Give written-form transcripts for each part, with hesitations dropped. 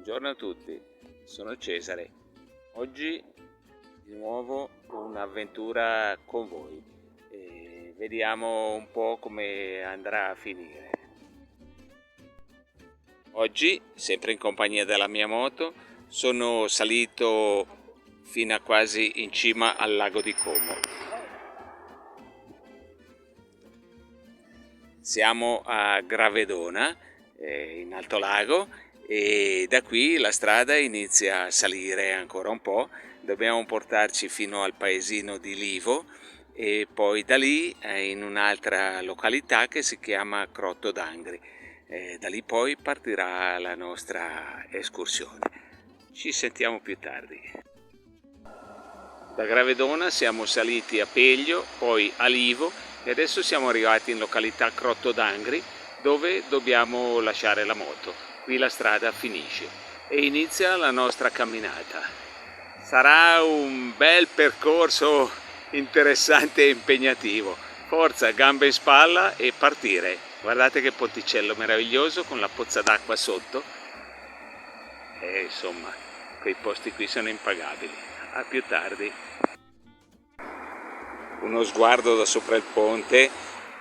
Buongiorno a tutti, sono Cesare. Oggi di nuovo un'avventura con voi e vediamo un po' come andrà a finire. Oggi, sempre in compagnia della mia moto, sono salito fino a quasi in cima al lago di Como. Siamo a Gravedona, in Alto Lago, e da qui la strada inizia a salire ancora un po'. Dobbiamo portarci fino al paesino di Livo e poi da lì in un'altra località che si chiama Crotto d'Angri. Da lì poi partirà la nostra escursione. Ci sentiamo più tardi. Da Gravedona siamo saliti a Peglio, poi a Livo e adesso siamo arrivati in località Crotto d'Angri, dove dobbiamo lasciare la moto. Qui la strada finisce e inizia la nostra camminata. Sarà un bel percorso interessante e impegnativo. Forza, gambe in spalla e partire. Guardate che ponticello meraviglioso con la pozza d'acqua sotto. E insomma, quei posti qui sono impagabili. A più tardi. Uno sguardo da sopra il ponte,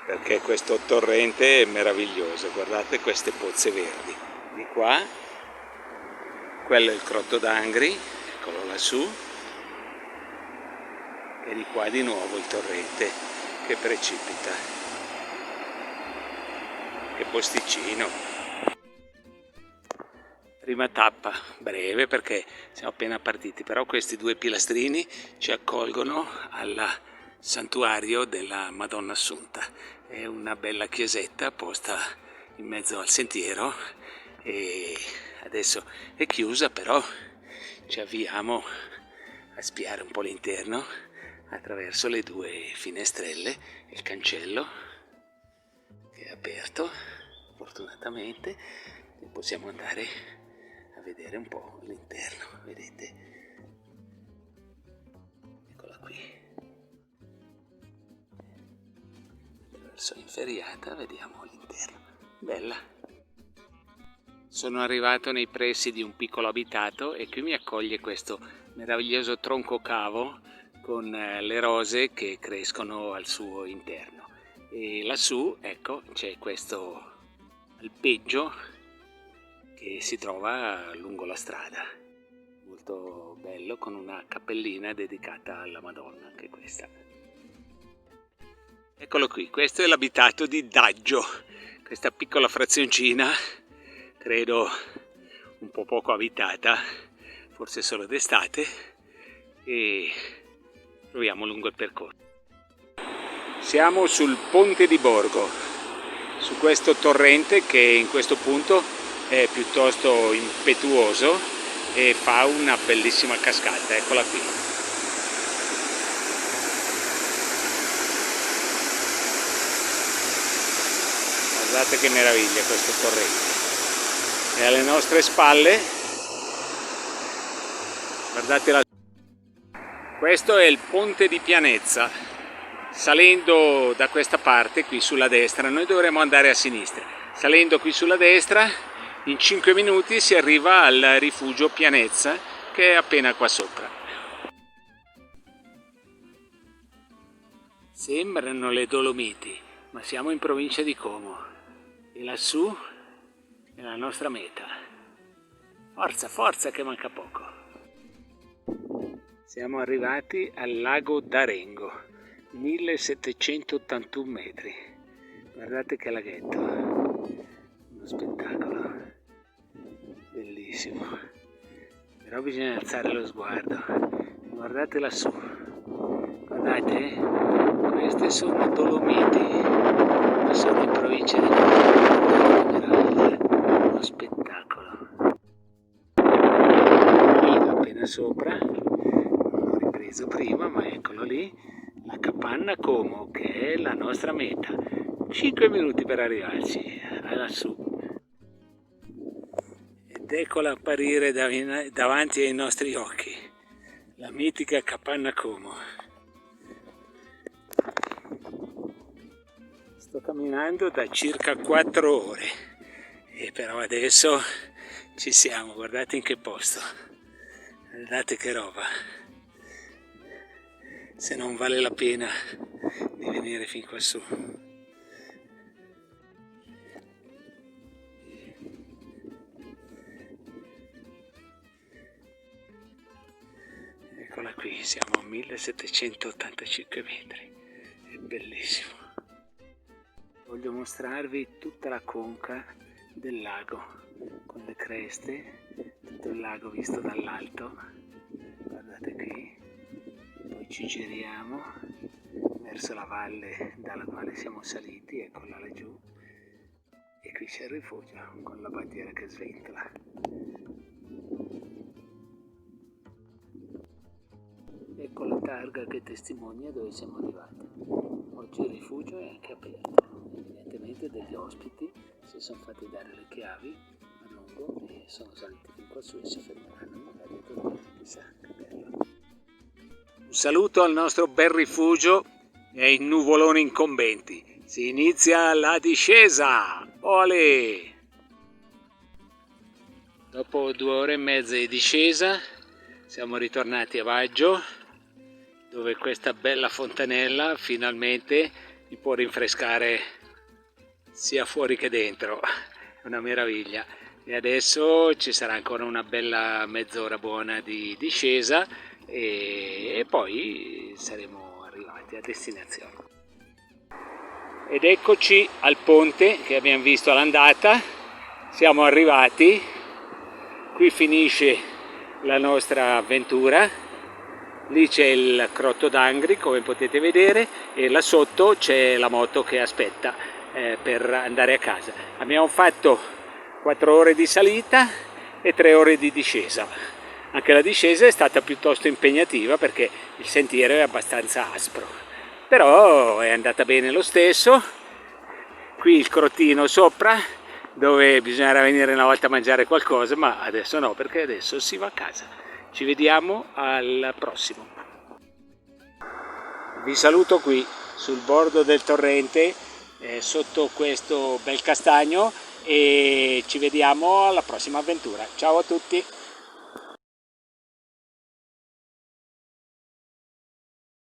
perché questo torrente è meraviglioso. Guardate queste pozze verdi. Di qua, quello è il Crotto d'Angri, eccolo lassù, e di qua di nuovo il torrente che precipita. Che posticino! Prima tappa, breve perché siamo appena partiti, però questi due pilastrini ci accolgono al santuario della Madonna Assunta. È una bella chiesetta posta in mezzo al sentiero e adesso è chiusa, però ci avviamo a spiare un po' l'interno attraverso le due finestrelle e il cancello che è aperto fortunatamente e possiamo andare a vedere un po' l'interno. Vedete, eccola qui, attraverso l'inferriata vediamo l'interno, bella. Sono arrivato nei pressi di un piccolo abitato e qui mi accoglie questo meraviglioso tronco cavo con le rose che crescono al suo interno. E lassù, ecco, c'è questo alpeggio che si trova lungo la strada. Molto bello, con una cappellina dedicata alla Madonna, anche questa. Eccolo qui, questo è l'abitato di Daggio, questa piccola frazioncina, credo un po' poco abitata, forse solo d'estate, e proviamo lungo il percorso. Siamo sul Ponte di Borgo, su questo torrente che in questo punto è piuttosto impetuoso e fa una bellissima cascata, eccola qui. Guardate che meraviglia questo torrente. E alle nostre spalle, guardate la... Questo è il ponte di Pianezza. Salendo da questa parte, qui sulla destra, noi dovremo andare a sinistra. Salendo qui sulla destra, in 5 minuti si arriva al rifugio Pianezza, che è appena qua sopra. Sembrano le Dolomiti, ma siamo in provincia di Como. E lassù è la nostra meta. Forza, forza che manca poco. Siamo arrivati al lago d'Arengo, 1781 metri. Guardate che laghetto, uno spettacolo, bellissimo. Però bisogna alzare lo sguardo. Guardate lassù, guardate, queste sono Dolomiti, ma sono in provincia di Como. Uno spettacolo. Qui appena sopra, non l'ho ripreso prima, ma eccolo lì, la Capanna Como, che è la nostra meta. 5 minuti per arrivarci, lassù. Ed eccola apparire davanti ai nostri occhi, la mitica Capanna Como. Sto camminando da circa 4 ore e però adesso Ci siamo, guardate in che posto, guardate che roba. Se non vale la pena di venire fin quassù. Eccola qui, siamo a 1785 metri, è bellissimo. Voglio mostrarvi tutta la conca del lago, con le creste, tutto il lago visto dall'alto, guardate qui, poi ci giriamo verso la valle dalla quale siamo saliti, eccola laggiù, e qui c'è il rifugio con la bandiera che sventola. Ecco la targa che testimonia dove siamo arrivati. Oggi il rifugio è anche aperto, evidentemente degli ospiti si sono fatti dare le chiavi a lungo e sono saliti fin quassù e si fermeranno magari a dormire, chissà che bello. Un saluto al nostro bel rifugio e ai nuvoloni incombenti. Si inizia la discesa! Olè! Dopo 2 ore e mezza di discesa siamo ritornati a Baggio, dove questa bella fontanella finalmente mi può rinfrescare sia fuori che dentro, è una meraviglia. E adesso ci sarà ancora una bella mezz'ora buona di discesa e poi saremo arrivati a destinazione. Ed eccoci al ponte che abbiamo visto all'andata, siamo arrivati, qui finisce la nostra avventura. Lì c'è il Crotto d'Angri, come potete vedere, e là sotto c'è la moto che aspetta per andare a casa. Abbiamo fatto 4 ore di salita e 3 ore di discesa. Anche la discesa è stata piuttosto impegnativa perché il sentiero è abbastanza aspro, però è andata bene lo stesso. Qui il crottino sopra, dove bisognerà venire una volta a mangiare qualcosa, ma adesso no, perché adesso si va a casa. Ci vediamo al prossimo. Vi saluto qui sul bordo del torrente, sotto questo bel castagno, e ci vediamo alla prossima avventura. Ciao a tutti!